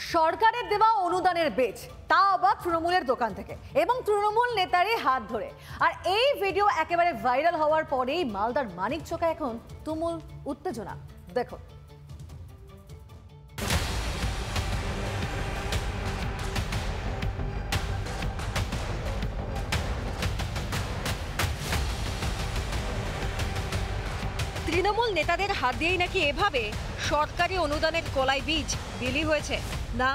সরকারের দেওয়া অনুদানের বেচ, তা আবার তৃণমূলের দোকান থেকে এবং তৃণমূল নেতারই হাত ধরে। আর এই ভিডিও একেবারে ভাইরাল হওয়ার পরেই মালদার মানিকচকে এখন তুমুল উত্তেজনা। দেখো, তৃণমূল নেতাদের হাত দিয়েই নাকি এভাবে সরকারি অনুদানের কলাই বীজ বিলি হয়েছে। না,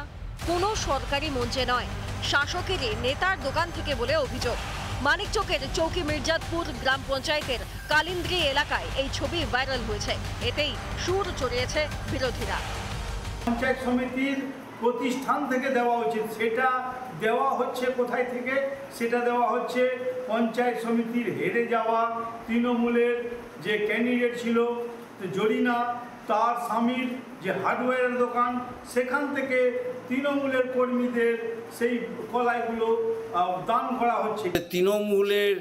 কোনো সরকারি মঞ্চে নয়, শাসকেরই নেতার দোকান থেকে বলে অভিযোগ। মানিকচকের চৌকি মির্জাদপুর গ্রাম পঞ্চায়েতের কালিন্দ্রি এলাকায় এই ছবি ভাইরাল হয়েছে। এতেই সুর চড়িয়েছে বিরোধীরা। পঞ্চায়েত সমিতির প্রতিষ্ঠান থেকে দেওয়া উচিত, সেটা দেওয়া হচ্ছে কোথায় থেকে? সেটা দেওয়া হচ্ছে পঞ্চায়েত সমিতির হেরে যাওয়া তৃণমূলের যে ক্যান্ডিডেট ছিল জরিনা, তার স্বামীর যে হার্ডওয়্যারের দোকান, সেখান থেকে তৃণমূলের কর্মীদের সেই কলাইগুলো দান করা হচ্ছে। তৃণমূলের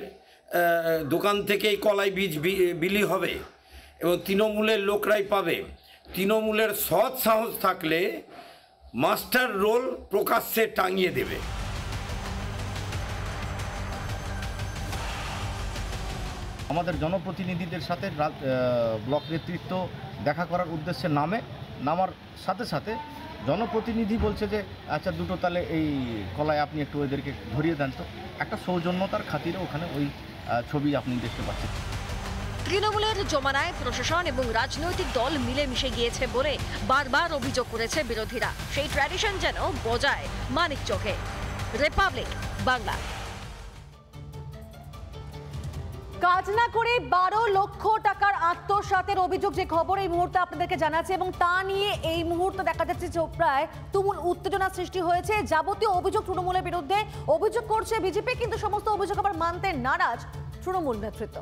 দোকান থেকেই কলাই বীজ বিলি হবে এবং তৃণমূলের লোকরাই পাবে। তৃণমূলের সৎ সাহস থাকলে মাস্টার রোল প্রকাশ্যে টাঙিয়ে দেবে। আমাদের জনপ্রতিনিধিদের সাথে ব্লক নেতৃত্ব দেখা করার উদ্দেশ্যে নামার সাথে সাথে জনপ্রতিনিধি বলছে যে আচ্ছা দুটো তাহলে এই কলায় আপনি একটু ওদেরকে ধরিয়ে দেন। তো একটা সৌজন্যতার খাতিরে ওখানে ওই ছবি আপনি দেখতে পাচ্ছেন। তৃণমূলের জমানায় প্রশাসন এবং রাজনৈতিক দল মিলেমিশে গিয়েছে বলে বারবার অভিযোগ করেছে বিরোধীরা। সেই ট্র্যাডিশন যেন বজায় মানিকচকে। রিপাবলিক বাংলা। কাজ না করে 12 লক্ষ টাকার আত্মসাতের অভিযোগ, যে খবর এই মুহূর্তে আপনাদেরকে জানাচ্ছে, এবং তা নিয়ে এই মুহূর্তে দেখা যাচ্ছে চোপড়ায় তুমুল উত্তেজনা সৃষ্টি হয়েছে। যাবতীয় অভিযোগ তৃণমূলের বিরুদ্ধে অভিযোগ করছে বিজেপি, কিন্তু সমস্ত অভিযোগ আবার মানতে নারাজ তৃণমূল নেতৃত্ব।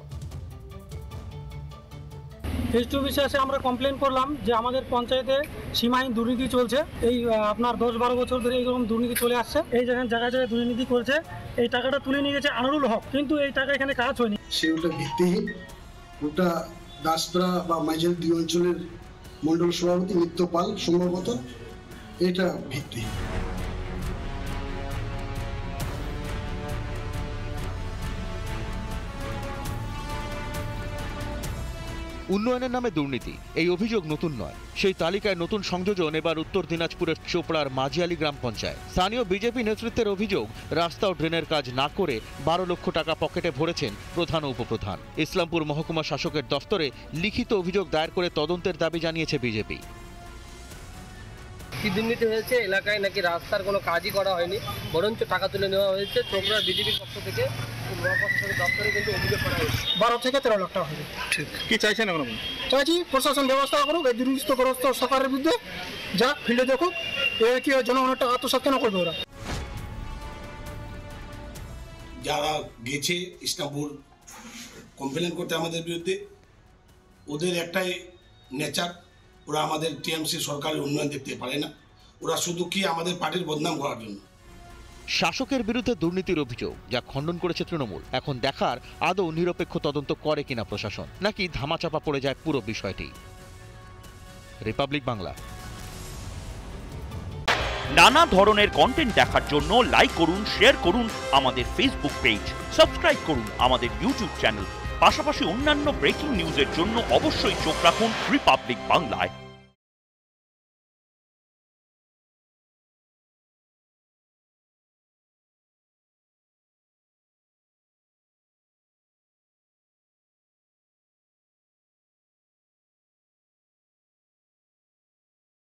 এইচটু বিশ্বাসে আমরা কমপ্লেন করলাম যে আমাদের পঞ্চায়েতে সীমাহীন দুর্নীতি চলছে। এই আপনার 10-12 বছর ধরে এইরকম দুর্নীতি চলে আসছে। এই জায়গায় জায়গায় দুর্নীতি করছে। এই টাকাটা তুলে নিয়ে গেছে আনারুল হক, কিন্তু এই টাকা এখানে কাজ হয়নি। সেটা ভিত্তিহীন। ওটা দাসপাড়া বা মাইজেল 2 অঞ্চলের মন্ডল সভাপতি নিত্য পাল সম্ভবত, এটা ভিত্তিহীন। উন্নয়নের নামে দুর্নীতি, এই অভিযোগ নতুন নয়। সেই তালিকায় নতুন সংযোজন এবার উত্তর দিনাজপুরের চোপড়ার মাঝিয়ালি গ্রাম পঞ্চায়েত। স্থানীয় বিজেপি নেতৃত্বের অভিযোগ, রাস্তা ও ড্রেনের কাজ না করে 12 লক্ষ টাকা পকেটে ভরেছেন প্রধান ও উপপ্রধান। ইসলামপুর মহকুমা শাসকের দফতরে লিখিত অভিযোগ দায়ের করে তদন্তের দাবি জানিয়েছে বিজেপি। কি দুর্নীতি হয়েছে এলাকায়? নাকি রাস্তার কোনো কাজই করা হয়নি, বরঞ্চ টাকা তুলে নেওয়া হয়েছে। চোপড়ার বিজেপির পক্ষ থেকে দপ্তরে কিন্তু অভিযোগ করা হয়েছে 12 থেকে 13 লাখ টাকা হবে। কি চাইছেন এখন? চাইছি প্রশাসন ব্যবস্থা করুক, এই দুর্নীতিগ্রস্ত সরকারের বিরুদ্ধে যা ফিল্ডে দেখুক। এর কি জনগণের টাকা আত্মসাৎ কেন করবে ওরা? যারা গেছে ইসলামপুর কমপ্লেন করতে আমাদের বিরুদ্ধে, ওদের একটাই নেচার, ওরা আমাদের টিএমসি সরকারের উন্নয়ন দেখতে পারে না। ওরা শুধু কি আমাদের পার্টির বদনাম করার জন্য। শাসকের বিরুদ্ধে দুর্নীতির অভিযোগ যা খণ্ডন করেছে তৃণমূল। এখন দেখার আদৌ নিরপেক্ষ তদন্ত করে কিনা প্রশাসন, নাকি ধামাচাপা পড়ে যায় পুরো বিষয়টি। রিপাবলিক বাংলা। নানা ধরনের কন্টেন্ট দেখার জন্য লাইক করুন, শেয়ার করুন আমাদের ফেসবুক পেজ, সাবস্ক্রাইব করুন আমাদের ইউটিউব চ্যানেল। পাশাপাশি অন্যান্য ব্রেকিং নিউজের জন্য অবশ্যই চোখ রাখুন রিপাবলিক বাংলায়।